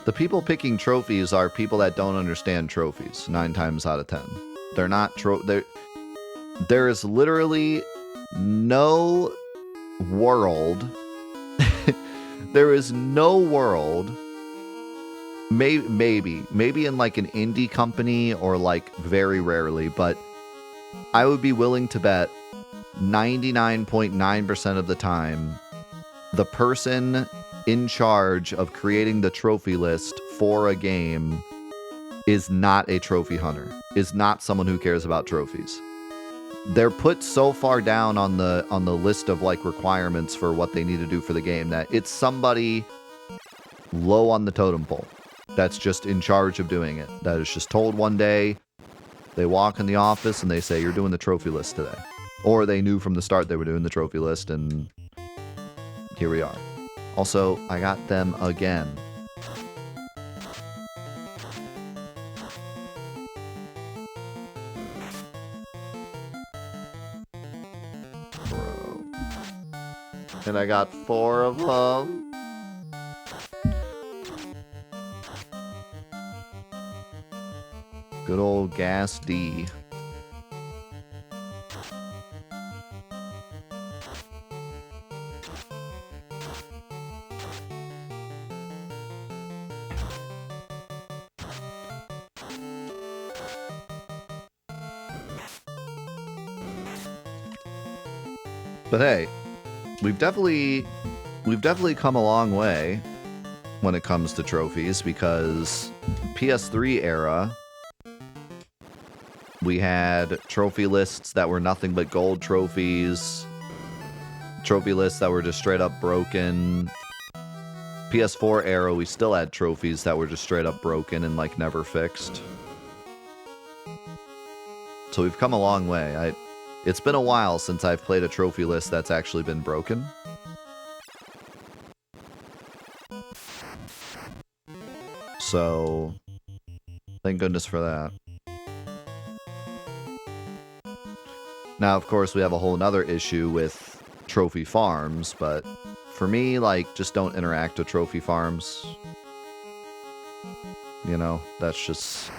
The people picking trophies are people that don't understand trophies, 9 times out of 10. They're not there is literally no world. There is no world. Maybe in like an indie company or like very rarely, but I would be willing to bet 99.9% of the time the person in charge of creating the trophy list for a game is not a trophy hunter, is not someone who cares about trophies. They're put so far down on the list of like requirements for what they need to do for the game that it's somebody low on the totem pole that's just in charge of doing it. That is just told one day, they walk in the office and they say, you're doing the trophy list today. Or they knew from the start they were doing the trophy list, and here we are. Also, I got them again. Bro. And I got 4 of them. Good old Gas D. But hey, we've definitely come a long way when it comes to trophies, because PS3 era, we had trophy lists that were nothing but gold trophies, trophy lists that were just straight up broken. PS4 era, we still had trophies that were just straight up broken and like never fixed. So we've come a long way. It's been a while since I've played a trophy list that's actually been broken. So, thank goodness for that. Now, of course, we have a whole nother issue with trophy farms, but for me, like, just don't interact with trophy farms. You know, that's just...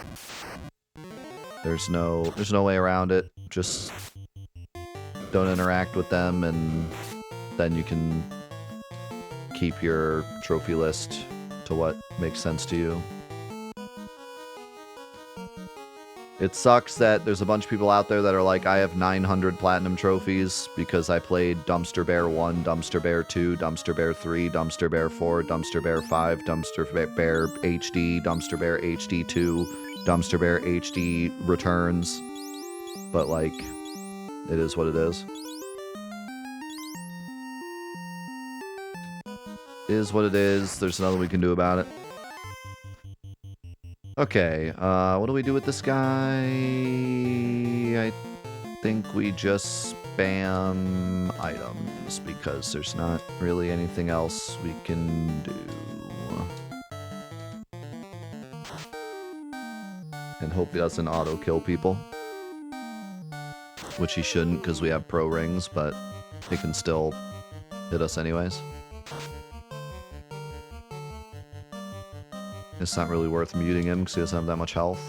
There's no way around it. Just don't interact with them, and then you can keep your trophy list to what makes sense to you. It sucks that there's a bunch of people out there that are like, I have 900 platinum trophies because I played Dumpster Bear 1, Dumpster Bear 2, Dumpster Bear 3, Dumpster Bear 4, Dumpster Bear 5, Dumpster Bear HD, Dumpster Bear HD 2, Dumpster Bear HD Returns. But like, it is what it is. It is what it is. There's nothing we can do about it. Okay, what do we do with this guy? I think we just spam items, because there's not really anything else we can do. And hope he doesn't auto-kill people. Which he shouldn't, because we have pro rings, but he can still hit us anyways. It's not really worth muting him because he doesn't have that much health.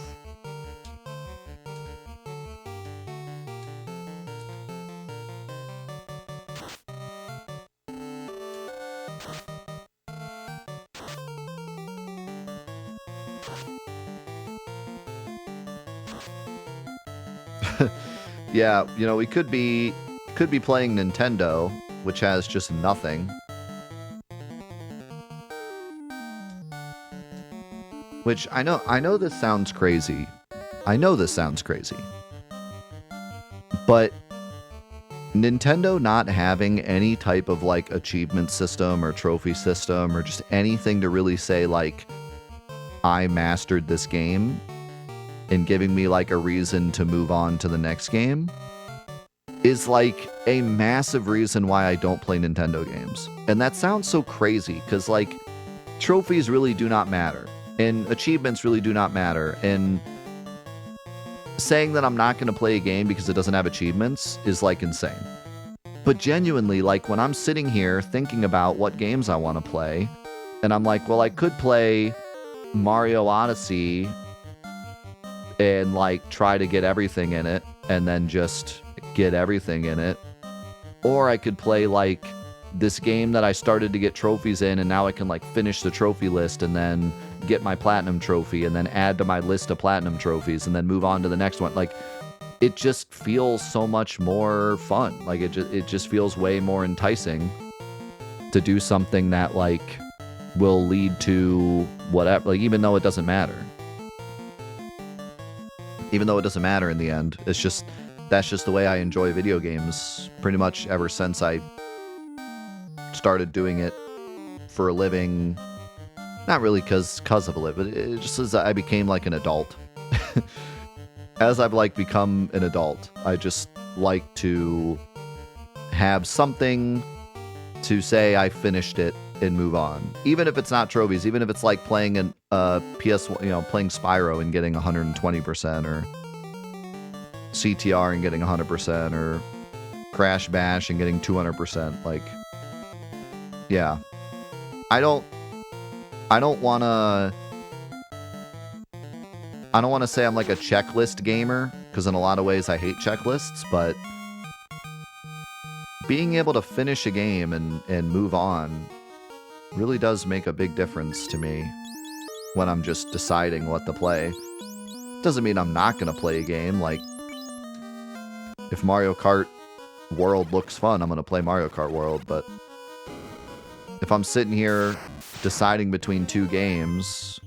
Yeah, you know, we could be playing Nintendo, which has just nothing. Which I know this sounds crazy. I know this sounds crazy. But Nintendo not having any type of like achievement system or trophy system or just anything to really say like, I mastered this game, and giving me like a reason to move on to the next game, is like a massive reason why I don't play Nintendo games. And that sounds so crazy because like trophies really do not matter and achievements really do not matter. And saying that I'm not going to play a game because it doesn't have achievements is like insane. But genuinely, like when I'm sitting here thinking about what games I want to play, and I'm like, well, I could play Mario Odyssey and like try to get everything in it and then just get everything in it. Or I could play like this game that I started to get trophies in and now I can like finish the trophy list and then get my platinum trophy and then add to my list of platinum trophies and then move on to the next one. Like it just feels so much more fun. Like it just feels way more enticing to do something that like will lead to whatever, like even though it doesn't matter. Even though it doesn't matter in the end, it's just that's just the way I enjoy video games pretty much ever since I started doing it for a living. Not really because of a living, but it just as I became like an adult. As I've like become an adult, I just like to have something to say I finished it and move on. Even if it's not trophies, even if it's like playing an PS1, you know, playing Spyro and getting 120% or CTR and getting 100% or Crash Bash and getting 200%. Like, yeah, I don't want to say I'm like a checklist gamer because in a lot of ways I hate checklists, but being able to finish a game and move on really does make a big difference to me when I'm just deciding what to play. Doesn't mean I'm not going to play a game. Like, if Mario Kart World looks fun, I'm going to play Mario Kart World, but if I'm sitting here deciding between two games,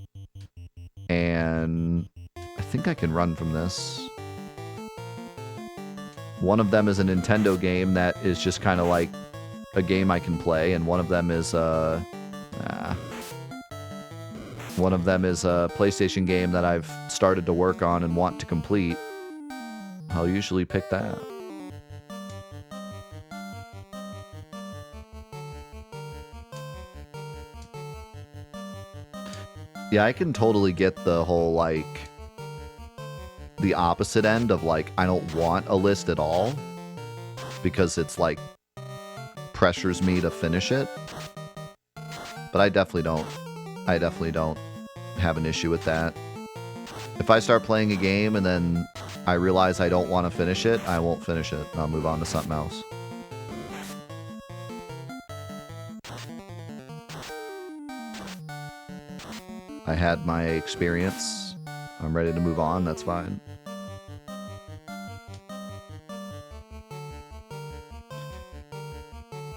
and I think I can run from this. One of them is a Nintendo game that is just kind of like a game I can play, and one of them is a PlayStation game that I've started to work on and want to complete. I'll usually pick that. Yeah, I can totally get the whole, like, the opposite end of, like, I don't want a list at all because it's, like, pressures me to finish it. But I definitely don't have an issue with that. If I start playing a game and then I realize I don't want to finish it, I won't finish it. I'll move on to something else. I had my experience. I'm ready to move on. That's fine.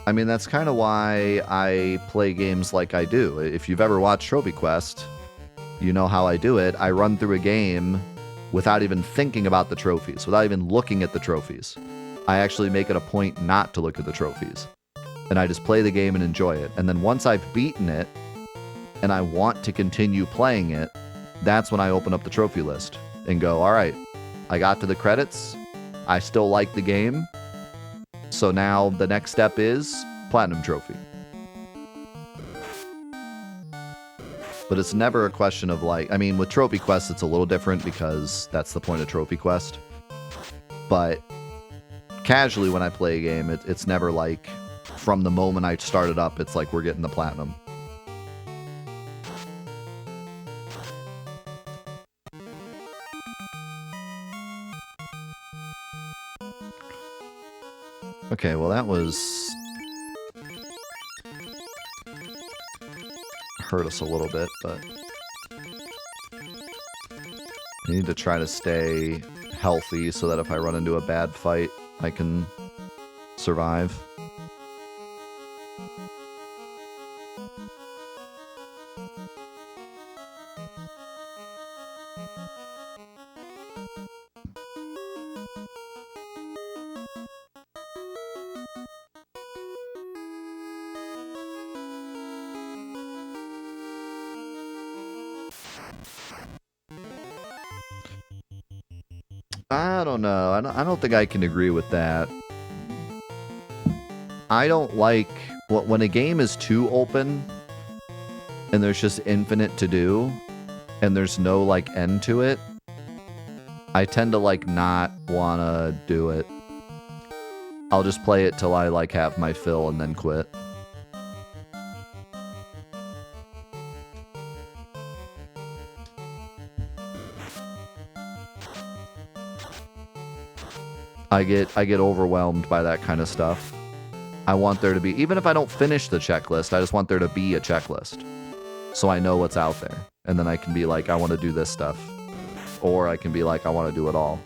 I mean, that's kind of why I play games like I do. If you've ever watched Trophy Quest, you know how I do it. I run through a game without even thinking about the trophies, without even looking at the trophies. I actually make it a point not to look at the trophies. And I just play the game and enjoy it. And then once I've beaten it, and I want to continue playing it, that's when I open up the trophy list and go, all right, I got to the credits. I still like the game. So now the next step is Platinum Trophy. But it's never a question of like, I mean, with Trophy Quest, it's a little different because that's the point of Trophy Quest. But casually when I play a game, it's never like from the moment I start it up, it's like we're getting the Platinum. Okay, well that was... hurt us a little bit, but... I need to try to stay healthy so that if I run into a bad fight, I can survive. I don't know. I don't think I can agree with that. I don't like when a game is too open and there's just infinite to do and there's no like end to it. I tend to like not wanna do it. I'll just play it till I like have my fill and then quit. I get overwhelmed by that kind of stuff. I want there to be, even if I don't finish the checklist, I just want there to be a checklist. So I know what's out there. And then I can be like, I want to do this stuff. Or I can be like, I want to do it all.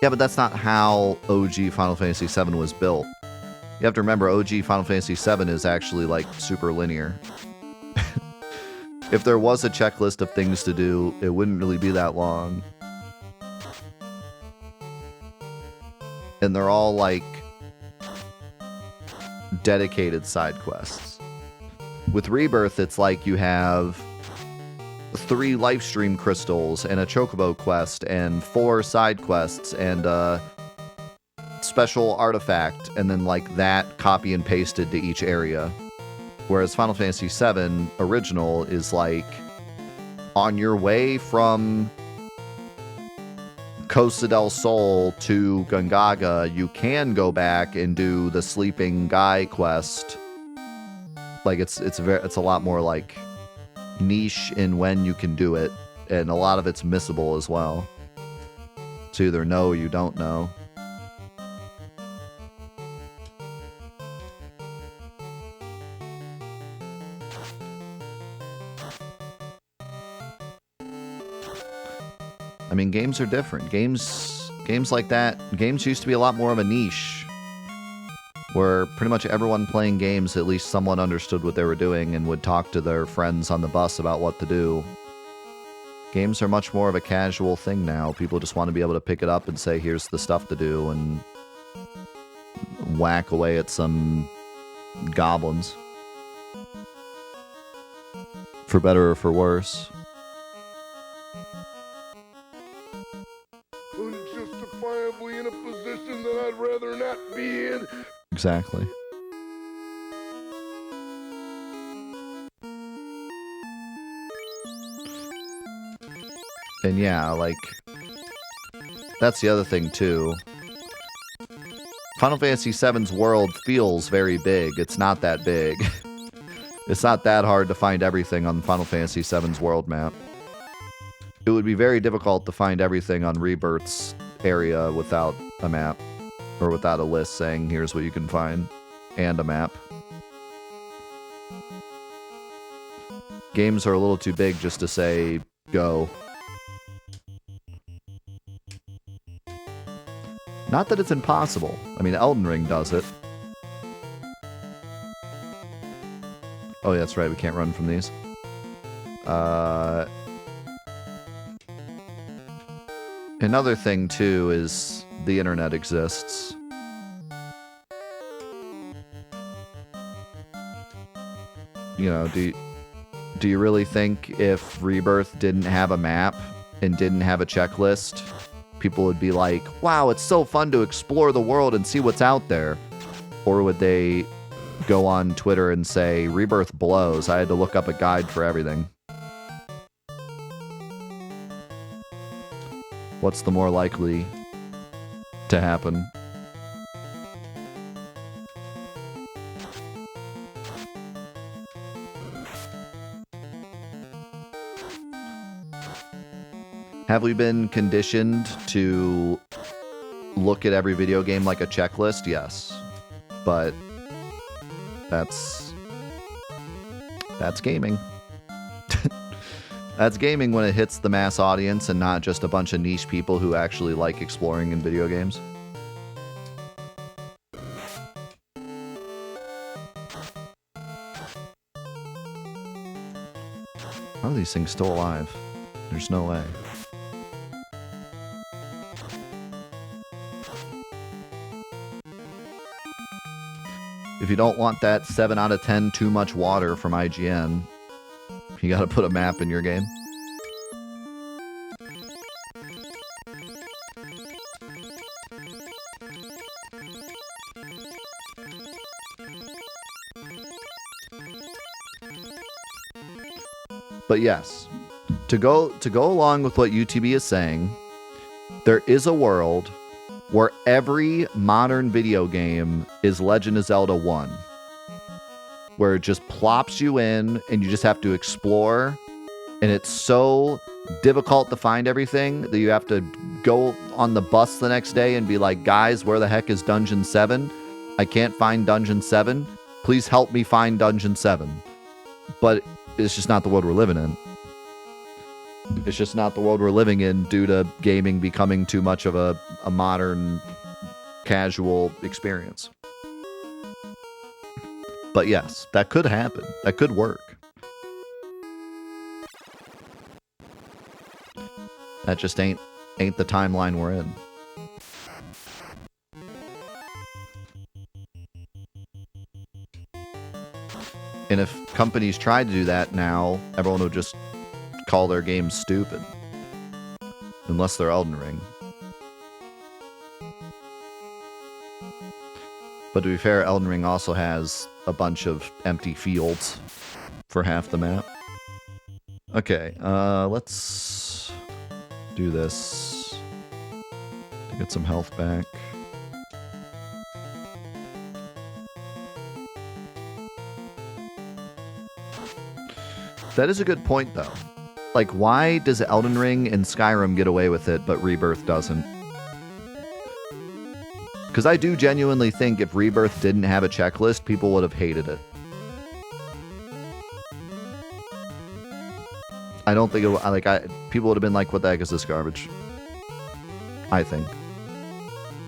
Yeah, but that's not how OG Final Fantasy VII was built. You have to remember, OG Final Fantasy VII is actually like super linear. If there was a checklist of things to do, it wouldn't really be that long. And they're all like dedicated side quests. With Rebirth, it's like you have 3 Lifestream crystals and a Chocobo quest and 4 side quests and a special artifact, and then like that copy and pasted to each area. Whereas Final Fantasy VII Original is like on your way from Costa del Sol to Gongaga, you can go back and do the Sleeping Guy quest. Like it's a lot more like niche in when you can do it, and a lot of it's missable as well. So either know or you don't know. I mean, games are different. Games like that, games used to be a lot more of a niche, where pretty much everyone playing games at least somewhat understood what they were doing and would talk to their friends on the bus about what to do. Games are much more of a casual thing now. People just want to be able to pick it up and say, here's the stuff to do, and whack away at some goblins. For better or for worse. Unjustifiably in a position that I'd rather not be in. Exactly. And yeah, like, that's the other thing too. Final Fantasy VII's world feels very big. It's not that big. It's not that hard to find everything on Final Fantasy VII's world map. It would be very difficult to find everything on Rebirth's area without a map. Or without a list saying, here's what you can find. And a map. Games are a little too big just to say, go. Not that it's impossible. I mean, Elden Ring does it. Oh, yeah, that's right. We can't run from these. Another thing, too, is the internet exists. You know, do you really think if Rebirth didn't have a map and didn't have a checklist, people would be like, wow, it's so fun to explore the world and see what's out there? Or would they go on Twitter and say, Rebirth blows, I had to look up a guide for everything? What's the more likely to happen? Have we been conditioned to look at every video game like a checklist? Yes. But that's gaming. That's gaming when it hits the mass audience and not just a bunch of niche people who actually like exploring in video games. How are these things still alive? There's no way. If you don't want that 7 out of 10 too much water from IGN, you gotta put a map in your game. But yes, to go along with what UTB is saying, there is a world where every modern video game is Legend of Zelda 1, where it just plops you in and you just have to explore, and it's so difficult to find everything that you have to go on the bus the next day and be like, guys, where the heck is Dungeon 7? I can't find Dungeon 7. Please help me find Dungeon 7. But it's just not the world we're living in. It's just not the world we're living in due to gaming becoming too much of a modern, casual experience. But yes, that could happen. That could work. That just ain't the timeline we're in. And if companies tried to do that now, everyone would just call their games stupid. Unless they're Elden Ring. But to be fair, Elden Ring also has a bunch of empty fields for half the map. Okay, let's do this to get some health back. That is a good point, though. Like, why does Elden Ring and Skyrim get away with it, but Rebirth doesn't? Because I do genuinely think if Rebirth didn't have a checklist, people would have hated it. I don't think it, people would have been like, what the heck is this garbage? I think.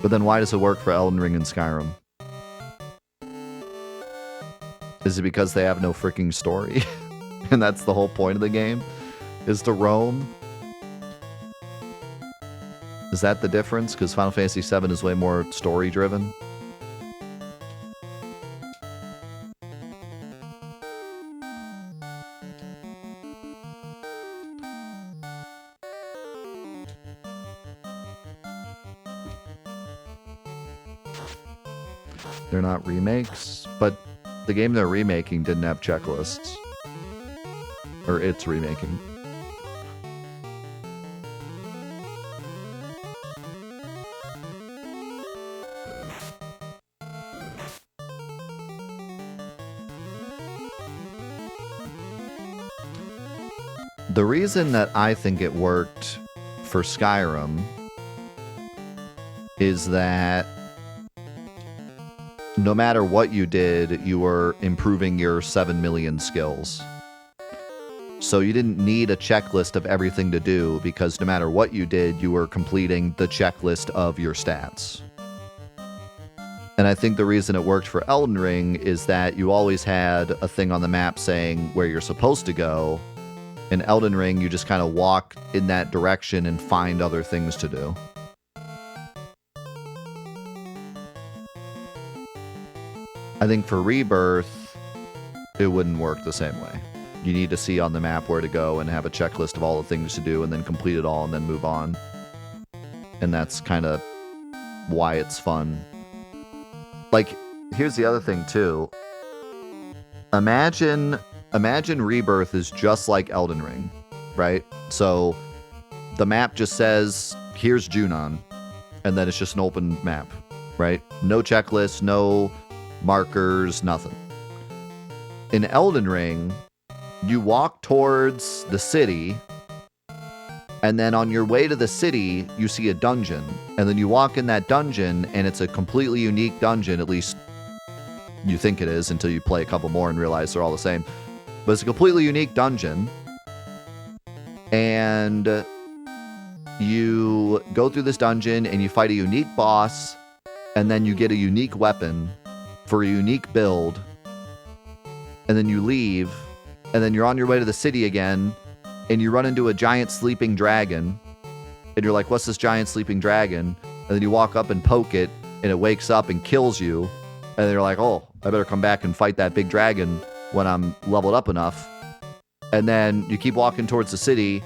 But then why does it work for Elden Ring and Skyrim? Is it because they have no freaking story? And that's the whole point of the game? Is to roam? Is that the difference? Because Final Fantasy VII is way more story-driven? They're not remakes, but the game they're remaking didn't have checklists. Or it's remaking. The reason that I think it worked for Skyrim is that no matter what you did, you were improving your 7 million skills. So you didn't need a checklist of everything to do because no matter what you did, you were completing the checklist of your stats. And I think the reason it worked for Elden Ring is that you always had a thing on the map saying where you're supposed to go. In Elden Ring, you just kind of walk in that direction and find other things to do. I think for Rebirth, it wouldn't work the same way. You need to see on the map where to go and have a checklist of all the things to do and then complete it all and then move on. And that's kind of why it's fun. Like, here's the other thing too. Imagine Rebirth is just like Elden Ring, right? So the map just says, here's Junon, and then it's just an open map, right? No checklist, no markers, nothing. In Elden Ring, you walk towards the city, and then on your way to the city, you see a dungeon, and then you walk in that dungeon, and it's a completely unique dungeon, at least you think it is until you play a couple more and realize they're all the same. But it's a completely unique dungeon, and you go through this dungeon, and you fight a unique boss, and then you get a unique weapon for a unique build, and then you leave, and then you're on your way to the city again, and you run into a giant sleeping dragon, and you're like, what's this giant sleeping dragon? And then you walk up and poke it, and it wakes up and kills you, and then you're like, oh, I better come back and fight that big dragon when I'm leveled up enough. And then you keep walking towards the city,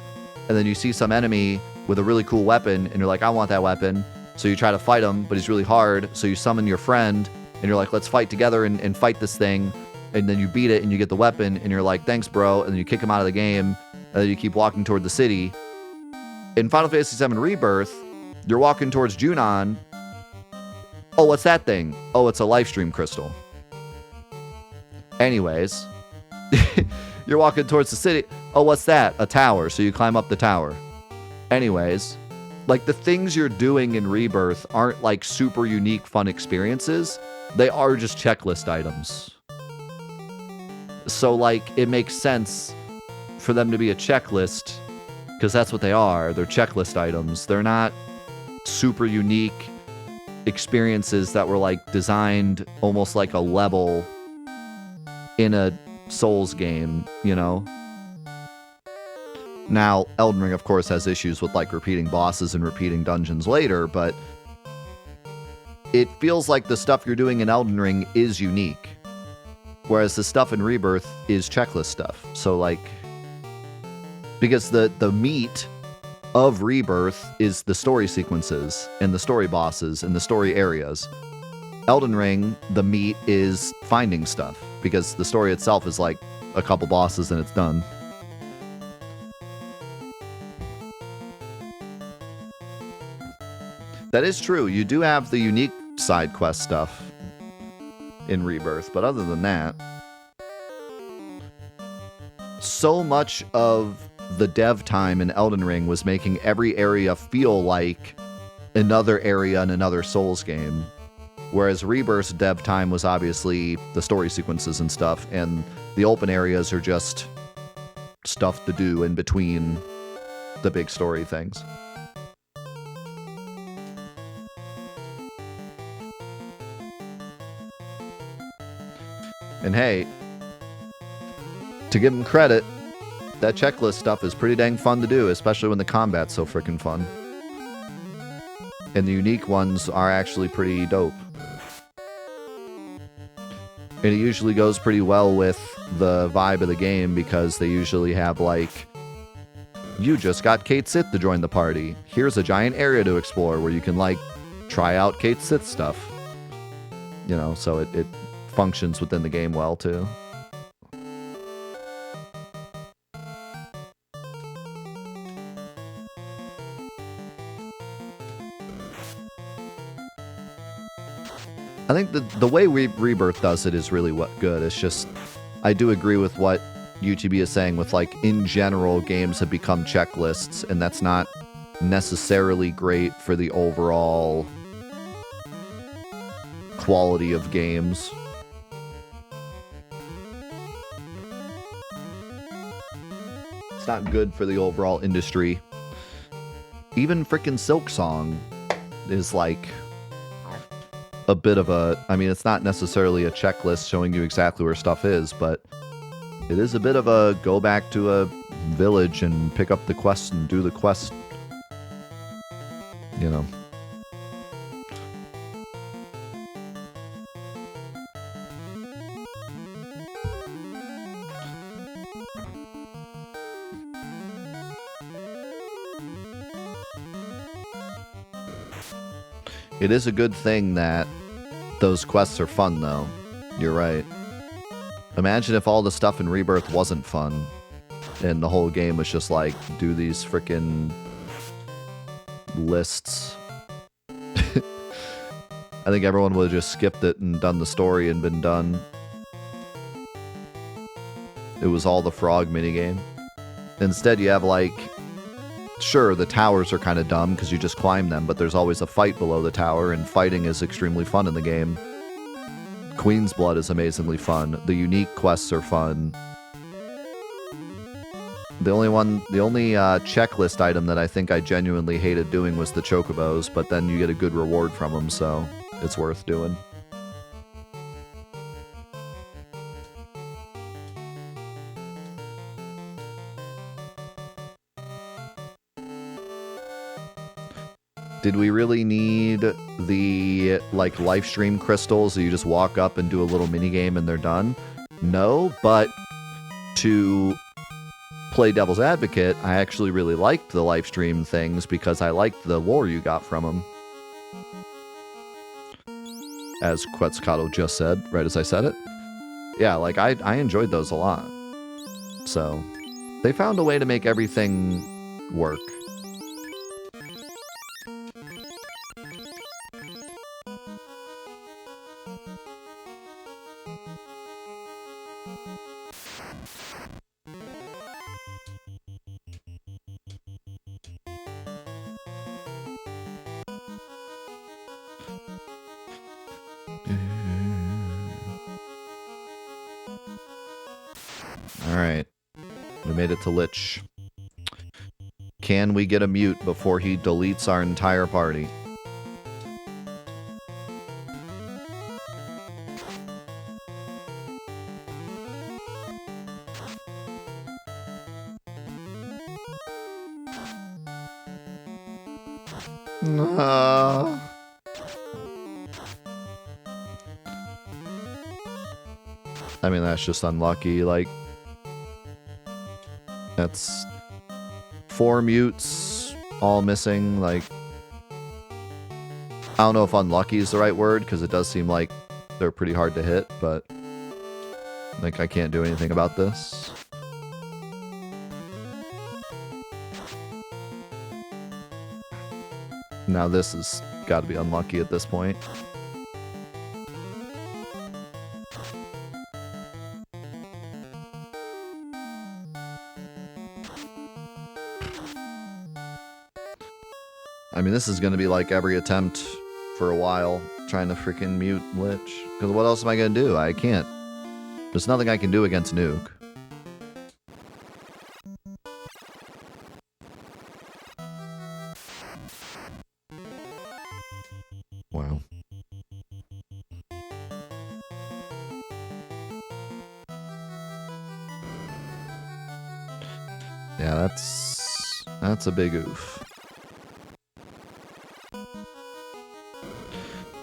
and then you see some enemy with a really cool weapon, and you're like, I want that weapon. So you try to fight him, but he's really hard, so you summon your friend, and you're like, let's fight together and fight this thing. And then you beat it, and you get the weapon, and you're like, thanks, bro. And then you kick him out of the game, You keep walking toward the city. In Final Fantasy VII Rebirth, you're walking towards Junon. Oh, what's that thing? Oh, it's a life stream crystal. Anyways, you're walking towards the city. Oh, what's that? A tower. So you climb up the tower. Anyways, like the things you're doing in Rebirth aren't like super unique, fun experiences. They are just checklist items. So like it makes sense for them to be a checklist because that's what they are. They're checklist items. They're not super unique experiences that were like designed almost like a level in a Souls game, you know? Now, Elden Ring, of course, has issues with like repeating bosses and repeating dungeons later, but it feels like the stuff you're doing in Elden Ring is unique. Whereas the stuff in Rebirth is checklist stuff. So like, because the meat of Rebirth is the story sequences and the story bosses and the story areas. Elden Ring, the meat is finding stuff because the story itself is like a couple bosses and it's done. That is true. You do have the unique side quest stuff in Rebirth, but other than that, so much of the dev time in Elden Ring was making every area feel like another area in another Souls game. Whereas Rebirth's dev time was obviously the story sequences and stuff, and the open areas are just stuff to do in between the big story things. And hey, to give them credit, that checklist stuff is pretty dang fun to do, especially when the combat's so freaking fun. And the unique ones are actually pretty dope. And it usually goes pretty well with the vibe of the game because they usually have like, you just got Cait Sith to join the party. Here's a giant area to explore where you can like try out Cait Sith stuff. You know, so it functions within the game well too. I think the way Rebirth does it is really good. It's just, I do agree with what UTB is saying with like, in general, games have become checklists, and that's not necessarily great for the overall quality of games. It's not good for the overall industry. Even frickin' Silksong is like a bit of a, I mean, it's not necessarily a checklist showing you exactly where stuff is, but it is a bit of a go back to a village and pick up the quest and do the quest, you know. It is a good thing that those quests are fun, though. You're right. Imagine if all the stuff in Rebirth wasn't fun, and the whole game was just like, do these frickin' lists. I think everyone would have just skipped it and done the story and been done. It was all the frog minigame. Instead, you have like, sure, the towers are kind of dumb because you just climb them, but there's always a fight below the tower, and fighting is extremely fun in the game. Queen's Blood is amazingly fun. The unique quests are fun. The only checklist item that I think I genuinely hated doing was the chocobos, but then you get a good reward from them, so it's worth doing. Did we really need the, like, life stream crystals that you just walk up and do a little minigame and they're done? No, but to play devil's advocate, I actually really liked the life stream things because I liked the lore you got from them. As Quetzalcoatl just said, right as I said it. Yeah, like, I enjoyed those a lot. So, They found a way to make everything work. Alright. We made it to Lich. Can we get a mute before he deletes our entire party? No. I mean, that's just unlucky. Like, that's 4 mutes, all missing. Like, I don't know if unlucky is the right word, because it does seem like they're pretty hard to hit, but like, I can't do anything about this. Now this has got to be unlucky at this point. I mean, this is going to be like every attempt for a while, trying to freaking mute Lich. Because what else am I going to do? I can't. There's nothing I can do against Nuke. Wow. Yeah, that's a big oof.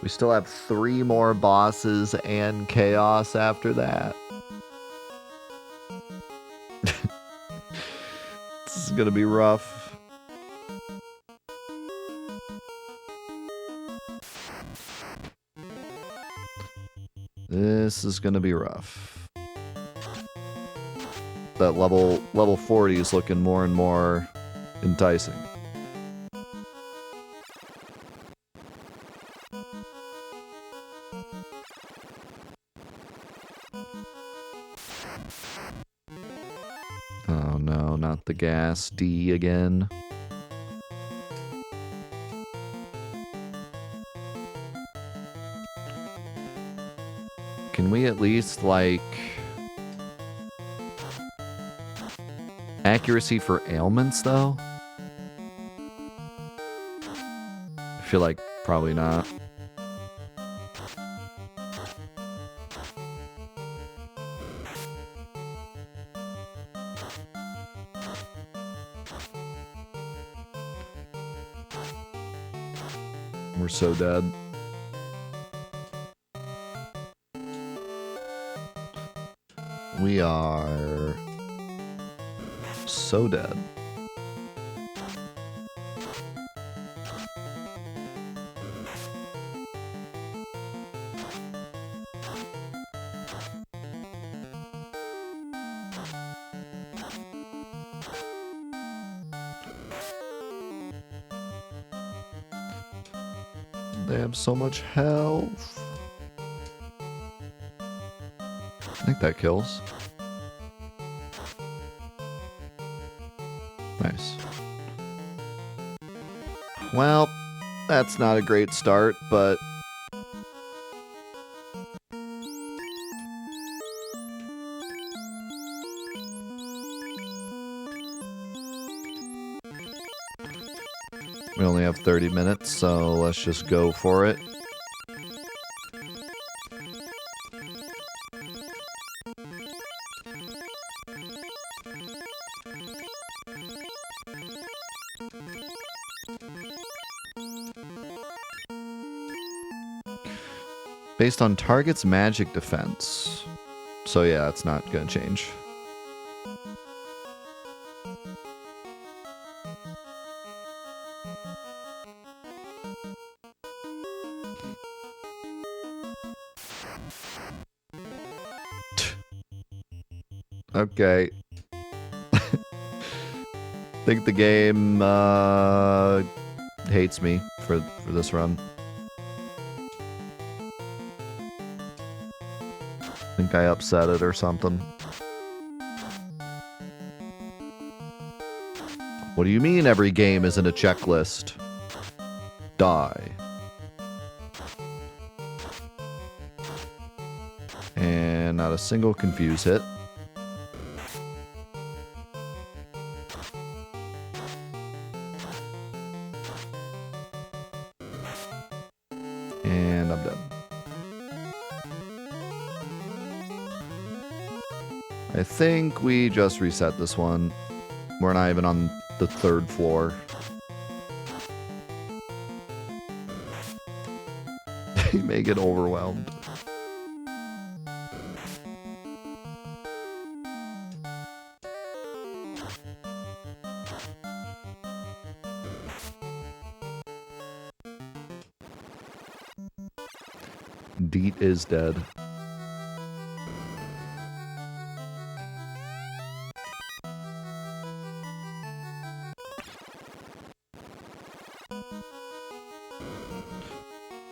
We still have 3 more bosses and chaos after that. This is gonna be rough. This is gonna be rough. That level 40 is looking more and more enticing. Oh no, not the gas D again. Can we at least, like, accuracy for ailments, though? I feel like probably not. We're so dead. We are so dead. They have so much health. I think that kills. Nice. Well, that's not a great start, but we only have 30 minutes, so let's just go for it. Based on target's magic defense. So yeah, it's not gonna change. Okay. think the game hates me for this run. I think I upset it or something. What do you mean every game isn't a checklist? Die. And not a single confuse hit. And I'm done. I think we just reset this one. We're not even on the 3rd floor. He may get overwhelmed. Deet is dead.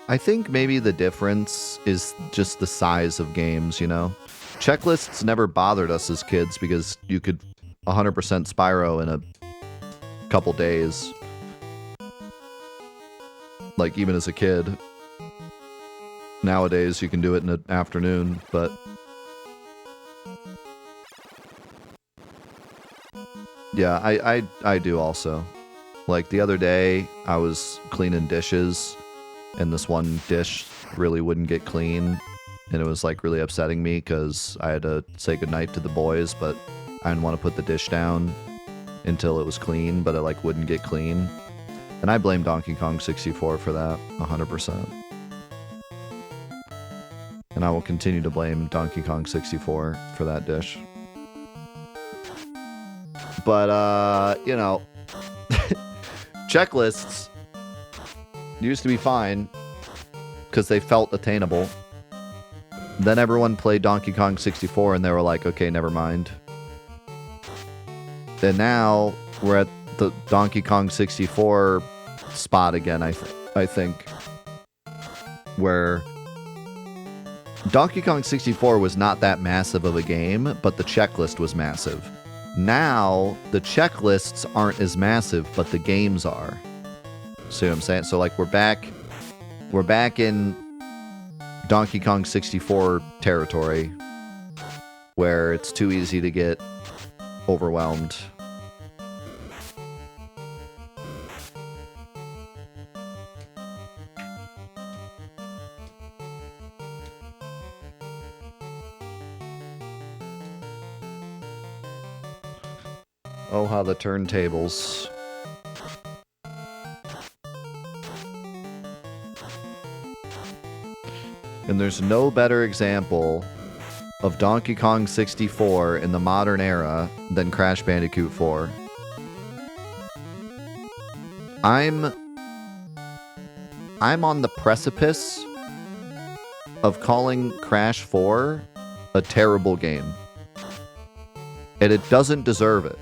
I think maybe the difference is just the size of games, you know? Checklists never bothered us as kids because you could 100% Spyro in a couple days. Like, even as a kid. Nowadays, you can do it in an afternoon, but... Yeah, I do also. Like, the other day, I was cleaning dishes, and this one dish really wouldn't get clean, and it was, like, really upsetting me, because I had to say goodnight to the boys, but I didn't want to put the dish down until it was clean, but it, like, wouldn't get clean. And I blame Donkey Kong 64 for that, 100%. And I will continue to blame Donkey Kong 64 for that dish. But, you know, checklists used to be fine because they felt attainable. Then everyone played Donkey Kong 64 and they were like, okay, never mind. And now we're at the Donkey Kong 64 spot again, I think. Where Donkey Kong 64 was not that massive of a game, but the checklist was massive. Now, the checklists aren't as massive, but the games are. See what I'm saying? So, like, we're back in Donkey Kong 64 territory, where it's too easy to get overwhelmed. Oh, how the turntables. And there's no better example of Donkey Kong 64 in the modern era than Crash Bandicoot 4. I'm on the precipice of calling Crash 4 a terrible game. And it doesn't deserve it.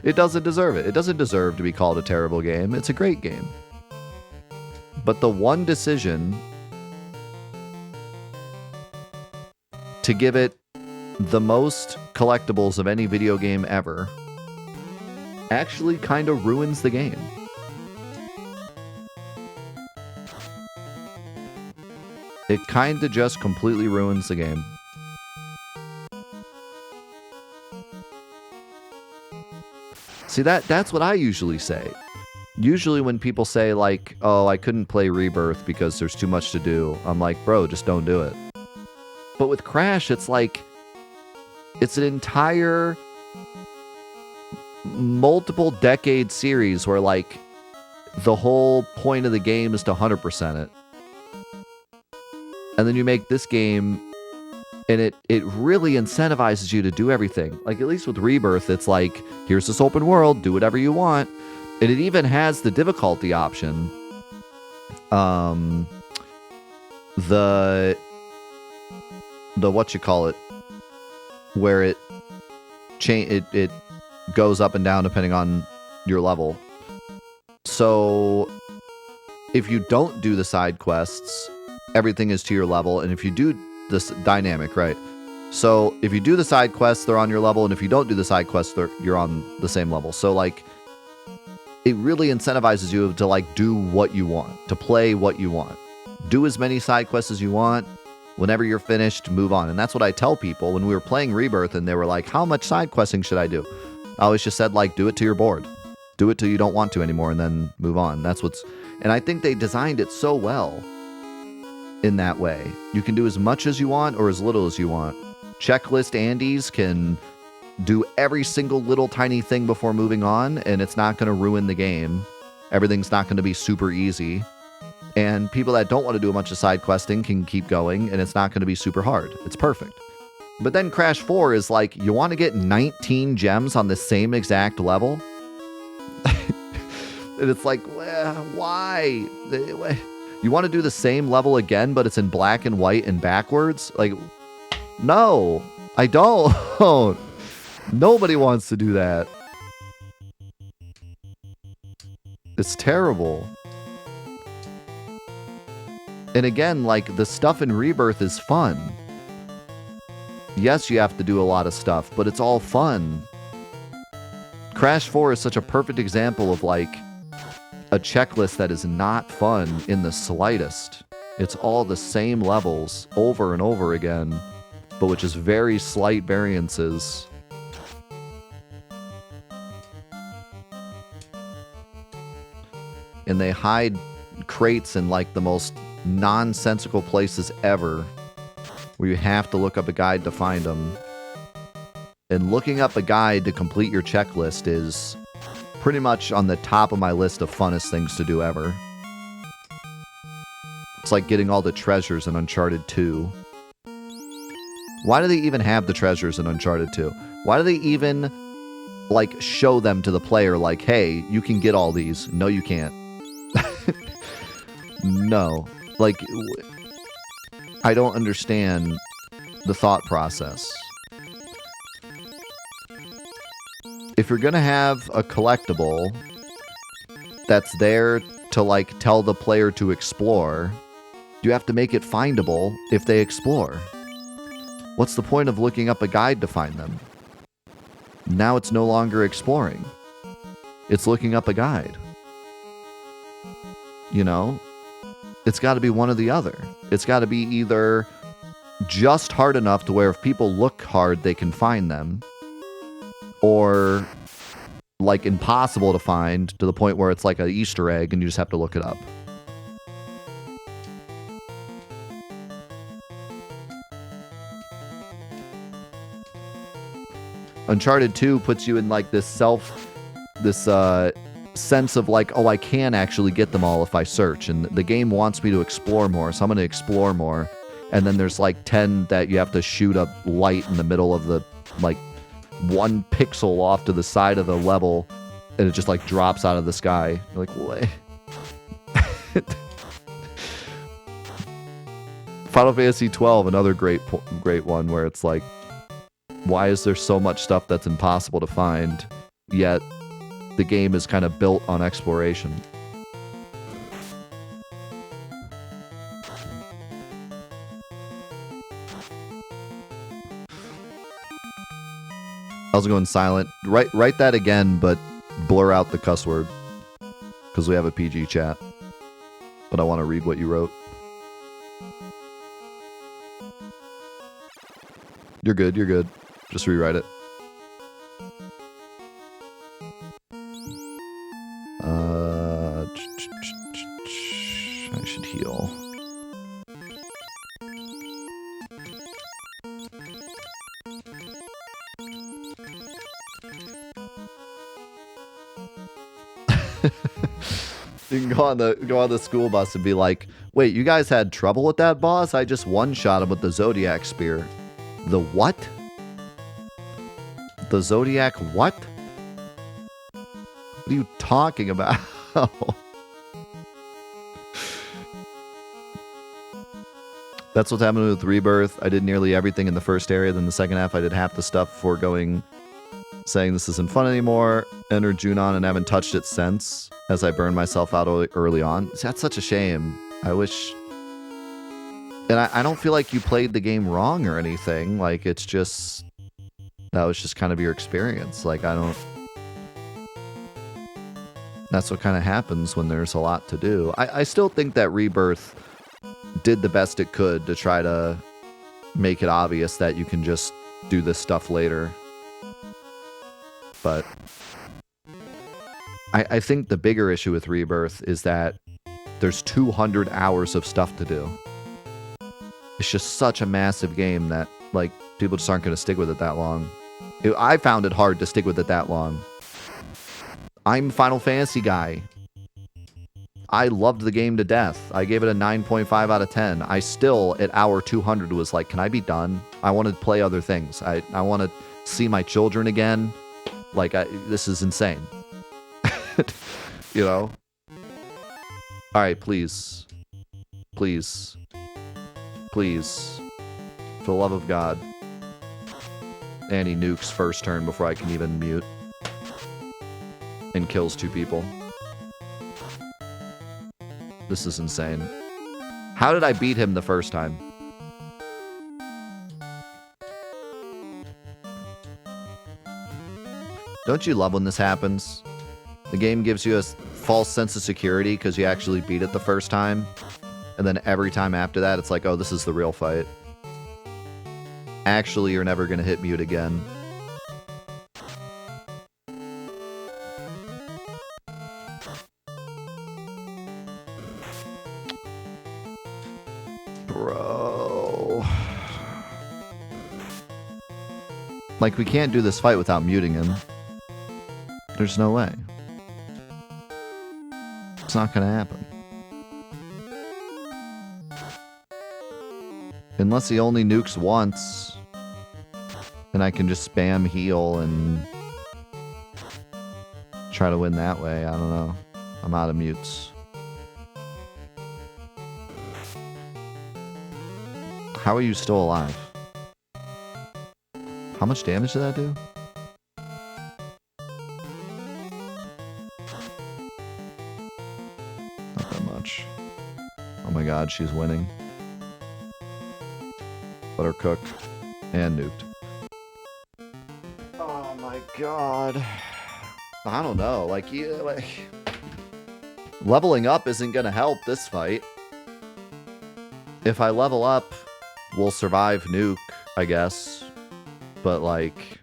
It doesn't deserve it. It doesn't deserve to be called a terrible game. It's a great game. But the one decision to give it the most collectibles of any video game ever actually kind of ruins the game. It kind of just completely ruins the game. See, that's what I usually say. Usually when people say, like, oh, I couldn't play Rebirth because there's too much to do, I'm like, bro, just don't do it. But with Crash, it's like, it's an entire multiple decade series where, like, the whole point of the game is to 100% it. And then you make this game, and it really incentivizes you to do everything. Like, at least with Rebirth, it's like, here's this open world, do whatever you want. And it even has the difficulty option. The whatchamacallit, where it goes up and down depending on your level. So if you don't do the side quests, everything is to your level. And if you do this dynamic, right? So if you do the side quests, they're on your level. And if you don't do the side quests, you're on the same level. So like, it really incentivizes you to like do what you want, to play what you want. Do as many side quests as you want. Whenever you're finished, move on. And that's what I tell people when we were playing Rebirth and they were like, how much side questing should I do? I always just said, like, do it till you're bored. Do it till you don't want to anymore and then move on. And I think they designed it so well in that way. You can do as much as you want or as little as you want. Checklist Andes can do every single little tiny thing before moving on, and it's not going to ruin the game. Everything's not going to be super easy. And people that don't want to do a bunch of side questing can keep going, and it's not going to be super hard. It's perfect. But then Crash 4 is like, you want to get 19 gems on the same exact level? And it's like, well, why? You want to do the same level again, but it's in black and white and backwards? Like, no, I don't. Nobody wants to do that. It's terrible. And again, like, the stuff in Rebirth is fun. Yes, you have to do a lot of stuff, but it's all fun. Crash 4 is such a perfect example of, like, a checklist that is not fun in the slightest. It's all the same levels over and over again, but with just very slight variances. And they hide crates in, like, the most nonsensical places ever, where you have to look up a guide to find them. And looking up a guide to complete your checklist is pretty much on the top of my list of funnest things to do ever. It's like getting all the treasures in Uncharted 2. Why do they even have the treasures in Uncharted 2? Why do they even, like, show them to the player like, hey, you can get all these? No, you can't. No. Like, I don't understand the thought process. If you're gonna have a collectible that's there to, like, tell the player to explore, you have to make it findable if they explore. What's the point of looking up a guide to find them? Now it's no longer exploring. It's looking up a guide. You know? It's got to be one or the other. It's got to be either just hard enough to where if people look hard, they can find them, or like impossible to find to the point where it's like an Easter egg and you just have to look it up. Uncharted 2 puts you in like this sense of like, oh, I can actually get them all if I search, and the game wants me to explore more, so I'm going to explore more. And then there's like 10 that you have to shoot a light in the middle of the, like, 1 pixel off to the side of the level, and it just like drops out of the sky. You're like, what? Final Fantasy 12, another great one where it's like, why is there so much stuff that's impossible to find, yet the game is kind of built on exploration? I was going silent. Write that again, but blur out the cuss word, because we have a PG chat. But I want to read what you wrote. You're good, you're good. Just rewrite it. I should heal. You can go on the school bus and be like, wait, you guys had trouble with that boss? I just one-shot him with the Zodiac Spear. The what? The Zodiac what? What are you talking about? That's what's happening with Rebirth. I did nearly everything in the first area. Then the second half, I did half the stuff before going saying this isn't fun anymore. Entered Junon and haven't touched it since, as I burned myself out early on. See, that's such a shame. I wish... And I don't feel like you played the game wrong or anything. Like, it's just... That was just kind of your experience. Like, I don't... That's what kind of happens when there's a lot to do. I still think that Rebirth did the best it could to try to make it obvious that you can just do this stuff later. But I think the bigger issue with Rebirth is that there's 200 hours of stuff to do. It's just such a massive game that, like, people just aren't going to stick with it that long. I found it hard to stick with it that long. I'm a Final Fantasy guy. I loved the game to death. I gave it a 9.5 out of 10. I still, at hour 200, was like, can I be done? I want to play other things. I want to see my children again. Like, this is insane. You know? Alright, please. Please. Please. For the love of God. And he nukes first turn before I can even mute. And kills 2 people. This is insane. How did I beat him the first time? Don't you love when this happens? The game gives you a false sense of security because you actually beat it the first time. And then every time after that, it's like, oh, this is the real fight. Actually, you're never going to hit mute again. Bro. Like, we can't do this fight without muting him. There's no way. It's not gonna happen. Unless he only nukes once. And I can just spam heal and try to win that way. I don't know. I'm out of mutes. How are you still alive? How much damage did that do? Not that much. Oh my god, she's winning. Let her cook. And nuked. Oh my god. I don't know. Like, yeah, like... Leveling up isn't gonna help this fight. If I level up, we'll survive nuke, I guess. But, like...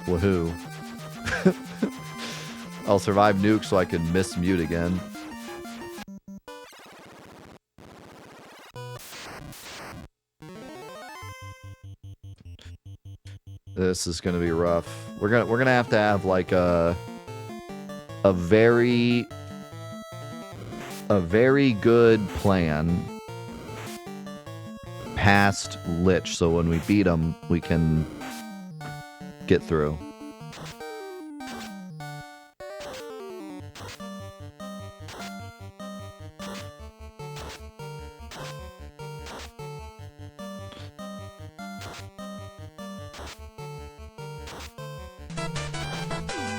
Woohoo. I'll survive nuke so I can miss mute again. This is gonna be rough. We're gonna have to have like a very good plan past Lich, so when we beat him, we can get through.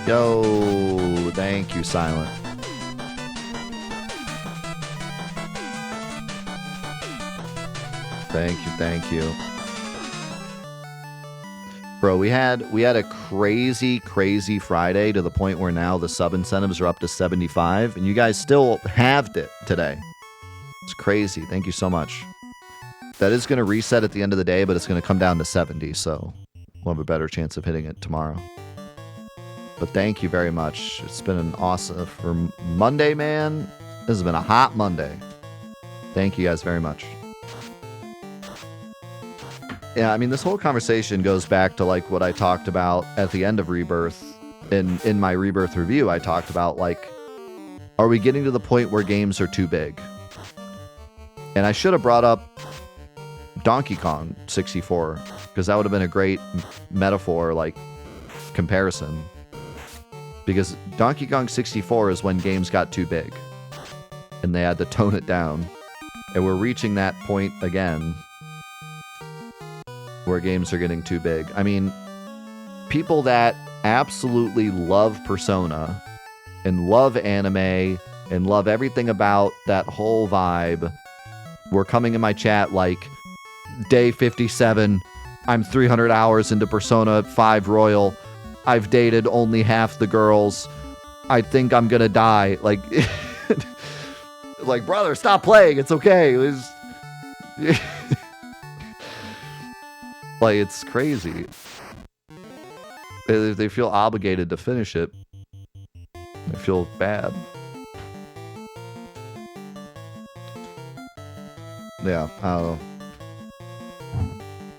Yo, thank you, Silent. Thank you. Bro, we had a crazy Friday to the point where now the sub incentives are up to 75, and you guys still halved it today. It's crazy. Thank you so much. That is going to reset at the end of the day, but it's going to come down to 70, so we'll have a better chance of hitting it tomorrow. But thank you very much. It's been an awesome... For Monday, man, this has been a hot Monday. Thank you guys very much. Yeah, I mean, this whole conversation goes back to, like, what I talked about at the end of Rebirth. In my Rebirth review, I talked about, like, are we getting to the point where games are too big? And I should have brought up Donkey Kong 64, because that would have been a great metaphor, like, comparison. Because Donkey Kong 64 is when games got too big. And they had to tone it down. And we're reaching that point again where games are getting too big. I mean, people that absolutely love Persona and love anime and love everything about that whole vibe were coming in my chat like, day 57, I'm 300 hours into Persona 5 Royal. I've dated only half the girls. I think I'm gonna die. Like, like, brother, stop playing. It's okay. It was... like, it's crazy. They feel obligated to finish it. I feel bad. Yeah, I don't know.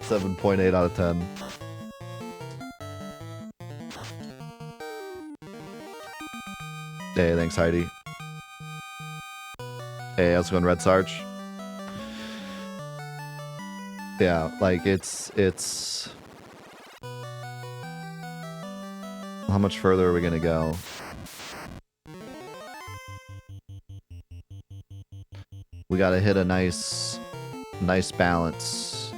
7.8 out of 10. Hey, thanks, Heidi. Hey, how's it going, Red Sarge? Yeah, like, it's... How much further are we gonna go? We gotta hit a nice balance.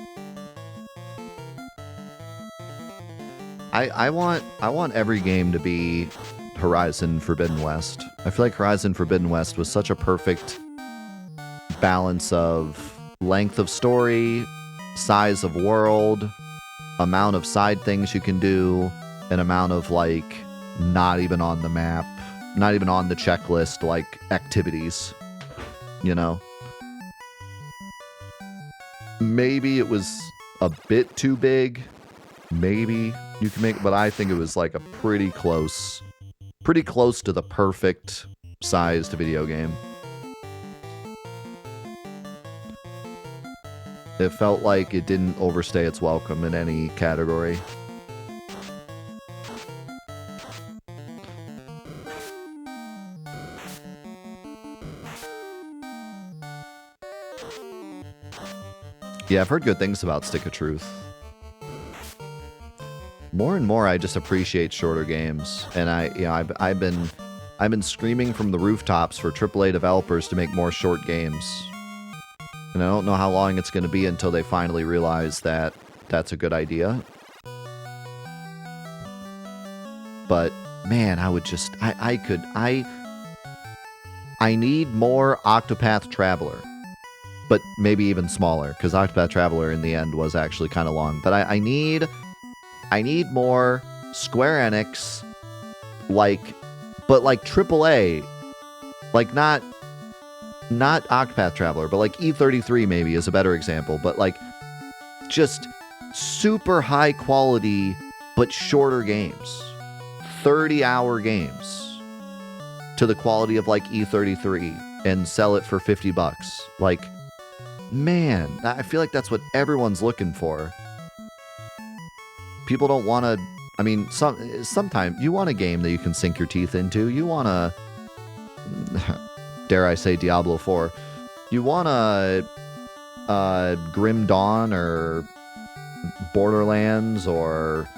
I want every game to be Horizon Forbidden West. I feel like Horizon Forbidden West was such a perfect balance of length of story, size of world, amount of side things you can do, an amount of, like, not even on the map, not even on the checklist, like, activities, you know? Maybe it was a bit too big. Maybe you can make, but I think it was, like, a pretty close to the perfect sized video game. It felt like it didn't overstay its welcome in any category. Yeah, I've heard good things about Stick of Truth. More and more, I just appreciate shorter games, and I've been screaming from the rooftops for AAA developers to make more short games. And I don't know how long it's going to be until they finally realize that that's a good idea. But man, I would just I need more Octopath Traveler. But maybe even smaller, because Octopath Traveler in the end was actually kind of long. But I need more Square Enix, but like AAA, like not Octopath Traveler, but like E33 maybe is a better example. But like just super high quality but shorter games, 30-hour games to the quality of like E33 and sell it for $50. Like, man, I feel like that's what everyone's looking for. People don't want to... I mean, sometimes you want a game that you can sink your teeth into. You want to... dare I say Diablo 4. You want a Grim Dawn or Borderlands or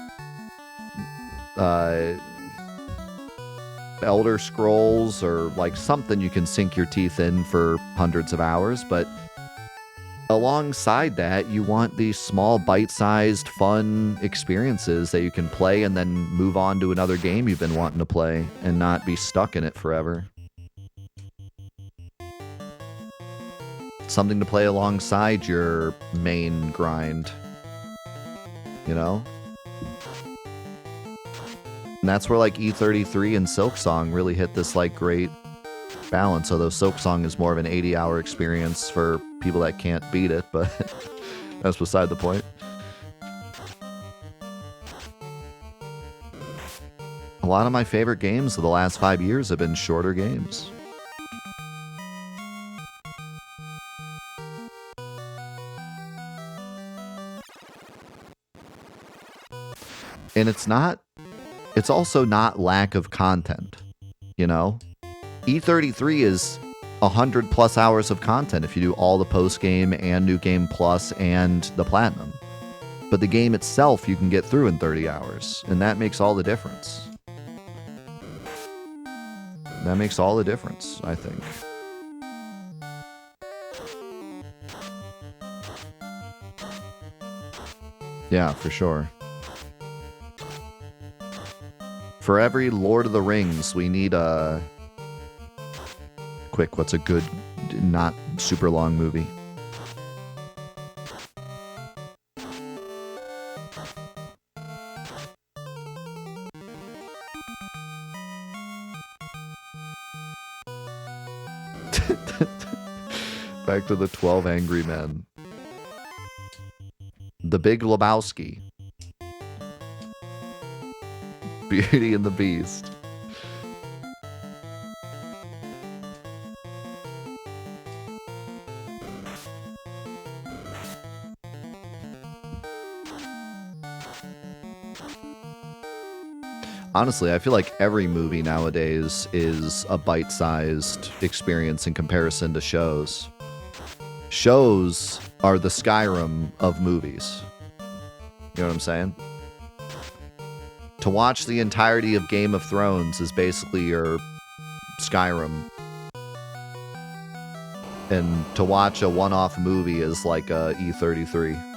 Elder Scrolls or like something you can sink your teeth in for hundreds of hours, but alongside that, you want these small, bite-sized, fun experiences that you can play and then move on to another game you've been wanting to play and not be stuck in it forever. Something to play alongside your main grind, you know? And that's where like E33 and Silksong really hit this like great balance, although Silksong is more of an 80-hour experience for people that can't beat it, but that's beside the point. A lot of my favorite games of the last 5 years have been shorter games. And it's also not lack of content, you know? E33 is 100 plus hours of content if you do all the post-game and New Game Plus and the Platinum. But the game itself you can get through in 30 hours, and that makes all the difference. That makes all the difference, I think. Yeah, for sure. For every Lord of the Rings, we need a... Quick, what's a good, not super long movie? Back to the 12 Angry Men. The Big Lebowski. Beauty and the Beast. Honestly, I feel like every movie nowadays is a bite-sized experience in comparison to shows. Shows are the Skyrim of movies. You know what I'm saying? To watch the entirety of Game of Thrones is basically your Skyrim. And to watch a one-off movie is like a E33.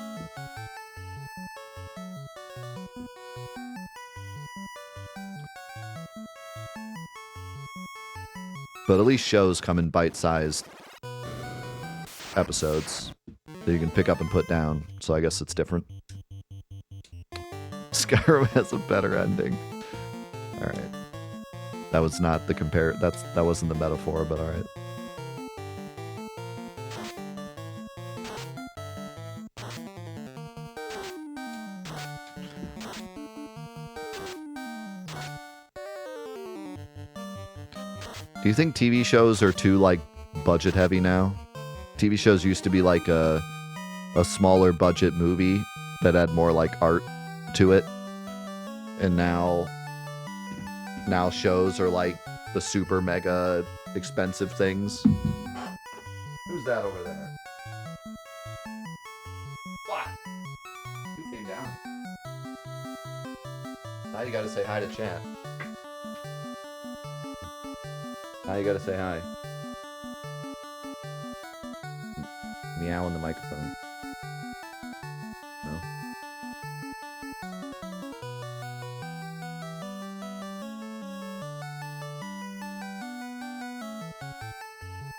But at least shows come in bite-sized episodes that you can pick up and put down. So I guess it's different. Skyrim has a better ending. All right. That was not the that wasn't the metaphor, but all right. Do you think TV shows are too, like, budget heavy now? TV shows used to be like a smaller budget movie that had more, like, art to it. And now shows are like the super mega expensive things. Who's that over there? What? Who came down? Now you gotta say hi to chat. Now you gotta say hi. Meow in the microphone. No.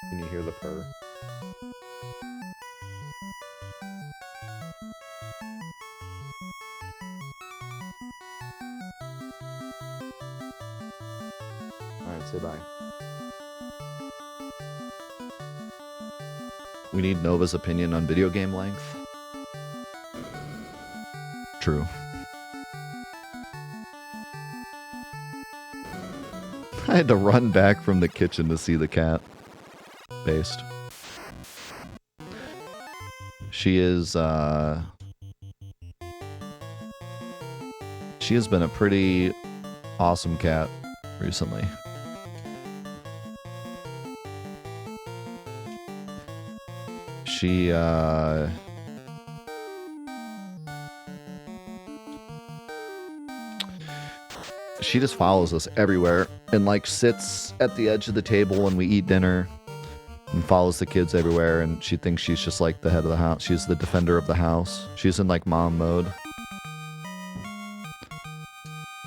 Can you hear the purr? Alright, say bye. We need Nova's opinion on video game length. True. I had to run back from the kitchen to see the cat. Based. She is, she has been a pretty awesome cat recently. She just follows us everywhere and like sits at the edge of the table when we eat dinner and follows the kids everywhere, and she thinks she's just like the head of the house. She's the defender of the house. She's in like mom mode.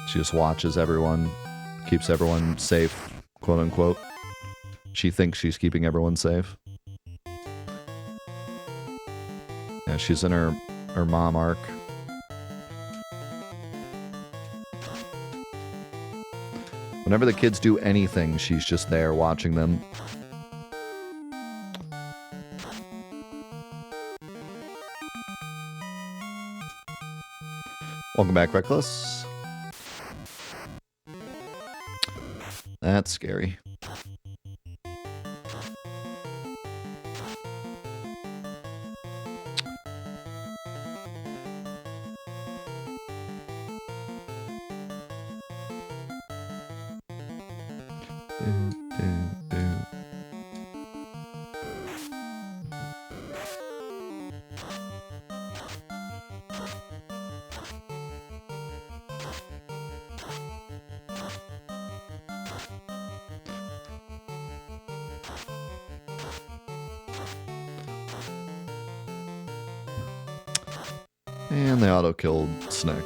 She just watches everyone, keeps everyone safe, quote unquote. She thinks she's keeping everyone safe. Yeah, she's in her mom arc. Whenever the kids do anything, she's just there watching them. Welcome back, Reckless. That's scary. And they auto-killed Snick.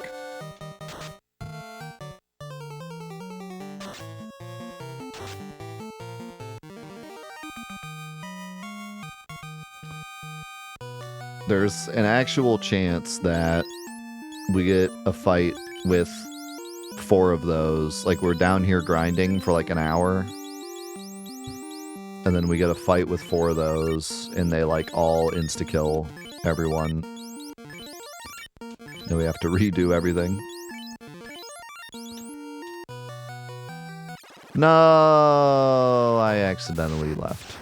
There's an actual chance that we get a fight with 4 of those. Like, we're down here grinding for like an hour. And then we get a fight with 4 of those, and they like all insta-kill everyone. And we have to redo everything. No, I accidentally left.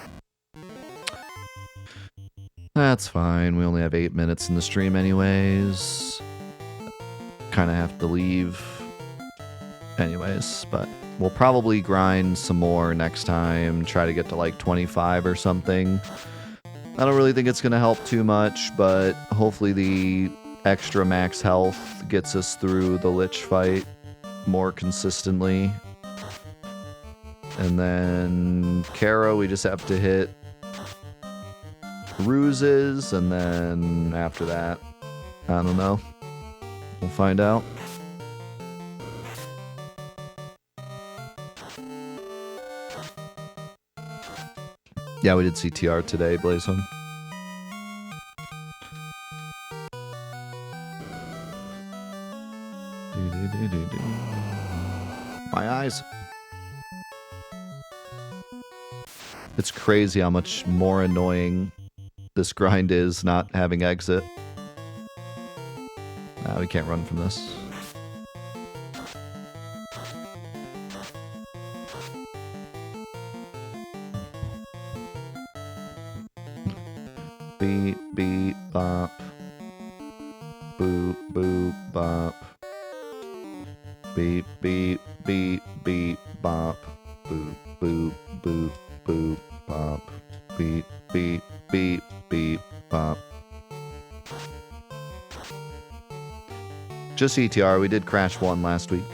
That's fine. We only have 8 minutes in the stream anyways. Kind of have to leave anyways, but we'll probably grind some more next time. Try to get to like 25 or something. I don't really think it's going to help too much, but hopefully the extra max health gets us through the Lich fight more consistently. And then Kara, we just have to hit ruses, and then after that, I don't know. We'll find out. Yeah, we did see TR today, Blazehome. My eyes. It's crazy how much more annoying this grind is not having exit. Nah, we can't run from this. Beep, beep, bop. Boop, boop, bop. Beep, beep, beep, beep, bop. Boop, boop, boop, boop, bop. Beep, beep, beep, beep, bop. Just ETR, we did crash 1 last week.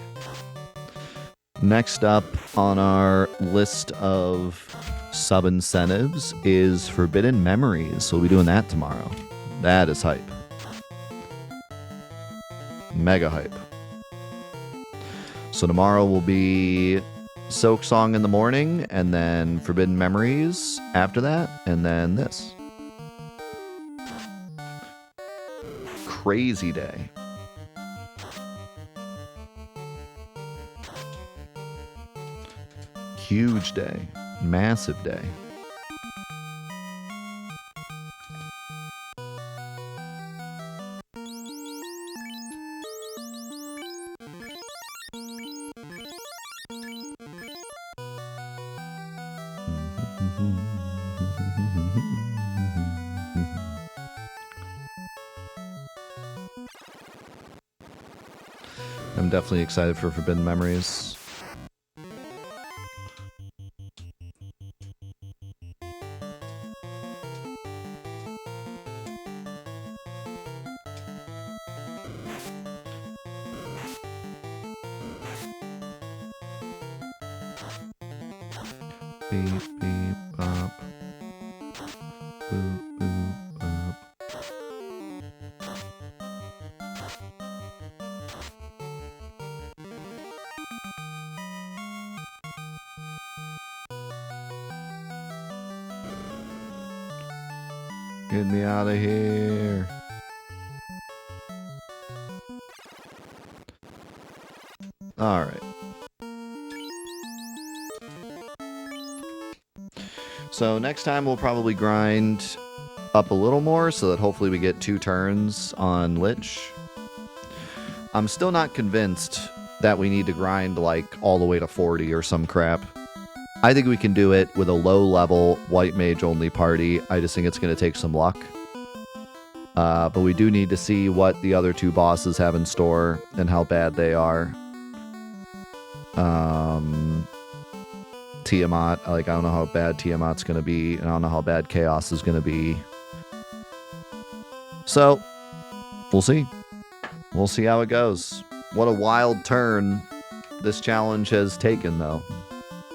Next up on our list of sub-incentives is Forbidden Memories, so we'll be doing that tomorrow. That is hype. Mega hype. So tomorrow will be Soak Song in the morning, and then Forbidden Memories after that, and then this. Crazy day. Huge day. Massive day. I'm definitely excited for Forbidden Memories. Beep, beep, bop. Boop, boop, bop. Get me out of here. All right. So next time we'll probably grind up a little more so that hopefully we get 2 turns on Lich. I'm still not convinced that we need to grind like all the way to 40 or some crap. I think we can do it with a low level white mage only party. I just think it's going to take some luck. But we do need to see what the other 2 bosses have in store and how bad they are. Tiamat, like, I don't know how bad Tiamat's going to be, and I don't know how bad Chaos is going to be. So, we'll see. We'll see how it goes. What a wild turn this challenge has taken, though.